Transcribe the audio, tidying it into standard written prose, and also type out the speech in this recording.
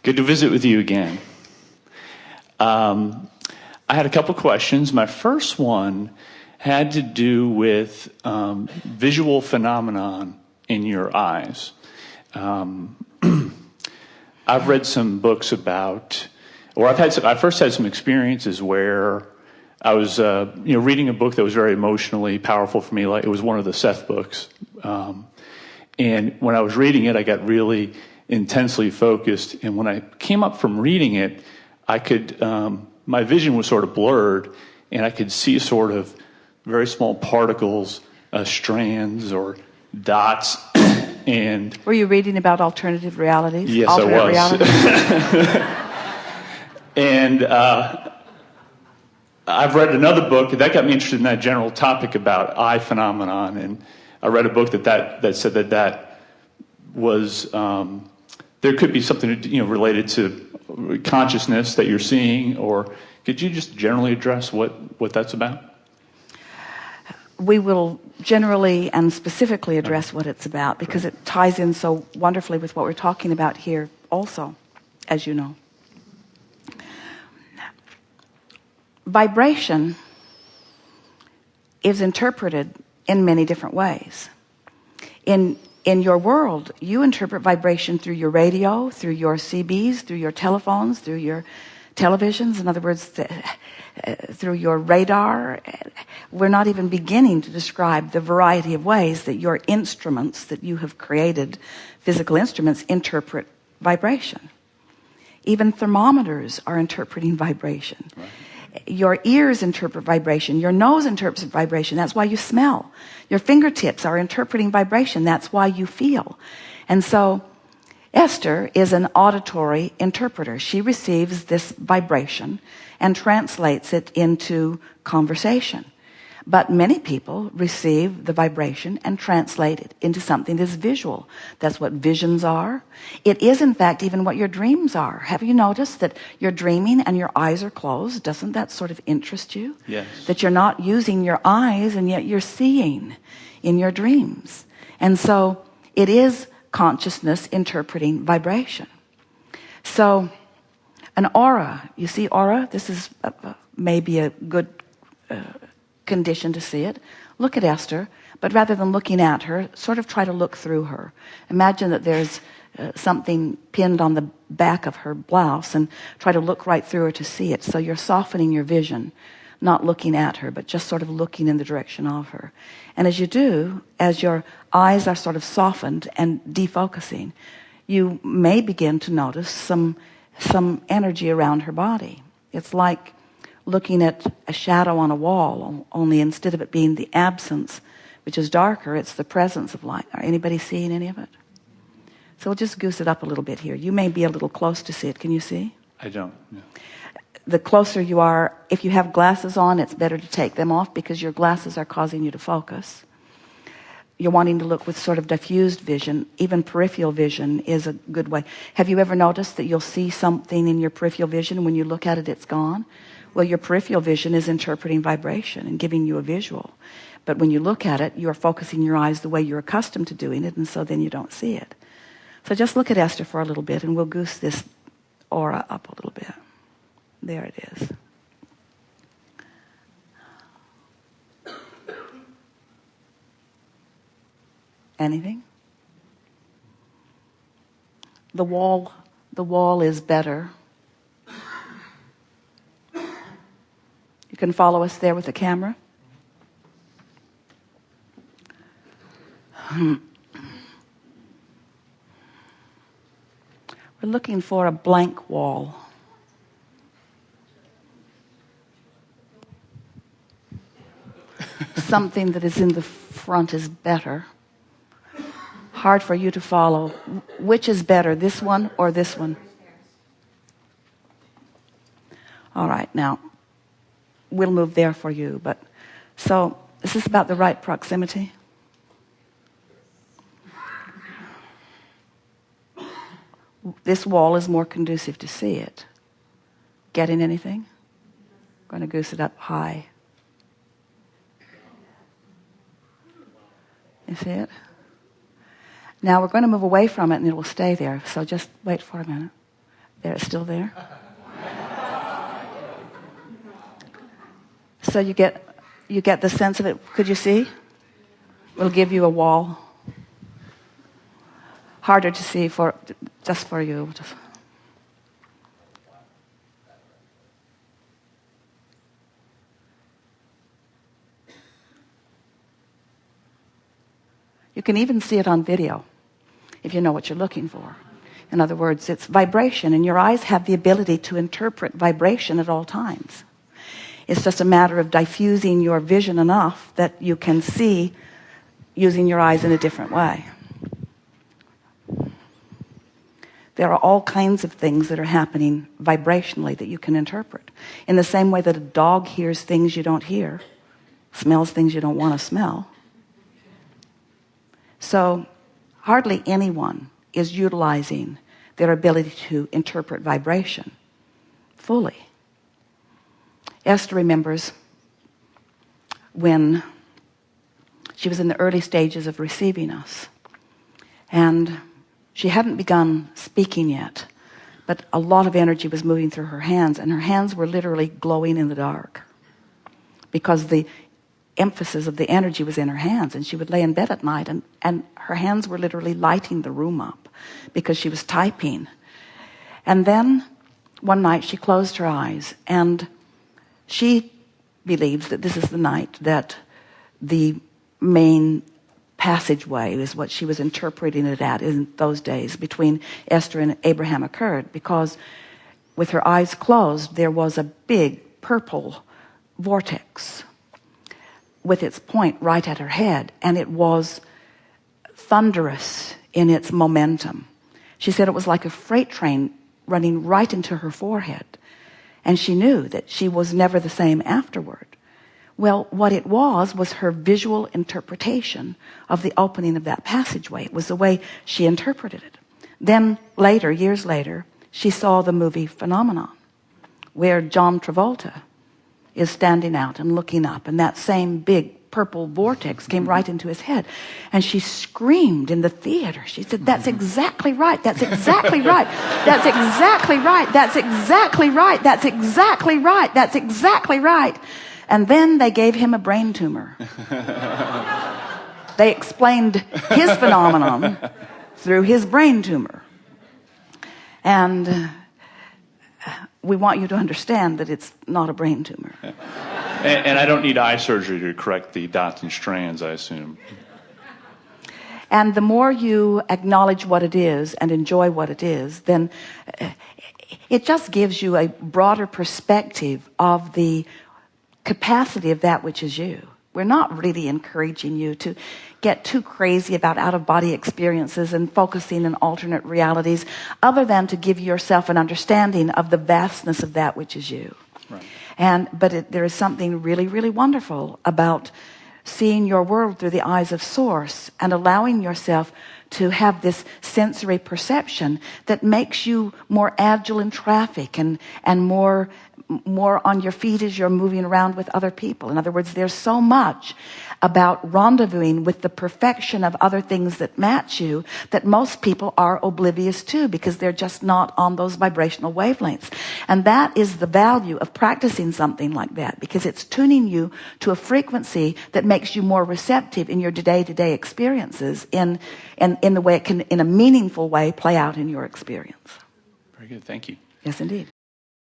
Good to visit with you again. I had a couple questions. My first one had to do with visual phenomenon in your eyes. I've read some books about, or I first had some experiences where I was, reading a book that was very emotionally powerful for me. Like it was one of the Seth books, and when I was reading it, I got really intensely focused. And when I came up from reading it, I could, my vision was sort of blurred, and I could see sort of very small particles, strands or dots. And were you reading about alternative realities? Yes, alternate I was. And I've read another book that got me interested in that general topic about eye phenomenon, and I read a book that said that was there could be something related to consciousness that you're seeing. Or could you just generally address what that's about? We will generally and specifically address what it's about because it ties in so wonderfully with what we're talking about here also, as you know. Vibration is interpreted in many different ways. In your world, you interpret vibration through your radio, through your CBs, through your telephones, through your televisions. In other words, through your radar. We're not even beginning to describe the variety of ways that your instruments that you have created, physical instruments, interpret vibration. Even thermometers are interpreting vibration. Right. Your ears interpret vibration. Your nose interprets vibration. That's why you smell. Your fingertips are interpreting vibration. That's why you feel. And so Esther is an auditory interpreter. She receives this vibration and translates it into conversation. But many people receive the vibration and translate it into something that's visual. That's what visions are. It is, in fact, even what your dreams are. Have you noticed that you're dreaming and your eyes are closed? Doesn't that sort of interest you? Yes. That you're not using your eyes and yet you're seeing in your dreams. And so it is consciousness interpreting vibration. So an aura, you see aura? This is maybe a good condition to see it. Look at Esther, but rather than looking at her, sort of try to look through her. Imagine that there's something pinned on the back of her blouse and try to look right through her to see it. So you're softening your vision, not looking at her, but just sort of looking in the direction of her. And as you do, as your eyes are sort of softened and defocusing, you may begin to notice some energy around her body. It's like looking at a shadow on a wall, only instead of it being the absence, which is darker, it's the presence of light. Are anybody seeing any of it? So we'll just goose it up a little bit here. You may be a little close to see it. Can you see? I don't. No. The closer you are, if you have glasses on, it's better to take them off because your glasses are causing you to focus. You're wanting to look with sort of diffused vision. Even peripheral vision is a good way. Have you ever noticed that you'll see something in your peripheral vision, when you look at it, it's gone? Well, your peripheral vision is interpreting vibration and giving you a visual. But when you look at it, you're focusing your eyes the way you're accustomed to doing it, and so then you don't see it. So just look at Esther for a little bit, and we'll goose this aura up a little bit. There it is. Anything? The wall is better. You can follow us there with the camera. We're looking for a blank wall. Something that is in the front is better. Hard for you to follow. Which is better, this one or this one? All right, now we'll move there for you. But so is this about the right proximity? This wall is more conducive to see it. Getting anything? I'm going to goose it up high. You see it? Now we're going to move away from it and it will stay there. So just wait for a minute. There, it's still there. So you get the sense of it. Could you see? We'll give you a wall. Harder to see just for you. You can even see it on video if you know what you're looking for. In other words, it's vibration, and your eyes have the ability to interpret vibration at all times. It's just a matter of diffusing your vision enough that you can see using your eyes in a different way. There are all kinds of things that are happening vibrationally that you can interpret. In the same way that a dog hears things you don't hear, smells things you don't want to smell. So hardly anyone is utilizing their ability to interpret vibration fully. Esther remembers when she was in the early stages of receiving us, and she hadn't begun speaking yet, but a lot of energy was moving through her hands, and her hands were literally glowing in the dark because the emphasis of the energy was in her hands. And she would lay in bed at night, and her hands were literally lighting the room up because she was typing. And then one night she closed her eyes, and she believes that this is the night that the main passageway is what she was interpreting it at in those days between Esther and Abraham occurred, because with her eyes closed there was a big purple vortex with its point right at her head, and it was thunderous in its momentum. She said it was like a freight train running right into her forehead, and she knew that she was never the same afterward. Well, what it was her visual interpretation of the opening of that passageway. It was the way she interpreted it. Then later, years later, she saw the movie Phenomenon, where John Travolta is standing out and looking up, and that same big purple vortex came right into his head, and she screamed in the theater. She said, "That's exactly right. That's exactly right. That's exactly right. That's exactly right. That's exactly right. That's exactly right." And then they gave him a brain tumor. They explained his phenomenon through his brain tumor. And we want you to understand that it's not a brain tumor. And I don't need eye surgery to correct the dots and strands, I assume. And the more you acknowledge what it is and enjoy what it is, then it just gives you a broader perspective of the capacity of that which is you. We're not really encouraging you to get too crazy about out-of-body experiences and focusing on alternate realities, other than to give yourself an understanding of the vastness of that which is you. Right. But there is something really, really wonderful about seeing your world through the eyes of Source and allowing yourself to have this sensory perception that makes you more agile in traffic and more on your feet as you're moving around with other people. In other words, there's so much about rendezvousing with the perfection of other things that match you that most people are oblivious to, because they're just not on those vibrational wavelengths. And that is the value of practicing something like that, because it's tuning you to a frequency that makes you more receptive in your day-to-day experiences in the way it can, in a meaningful way, play out in your experience. Very good. Thank you. Yes, indeed.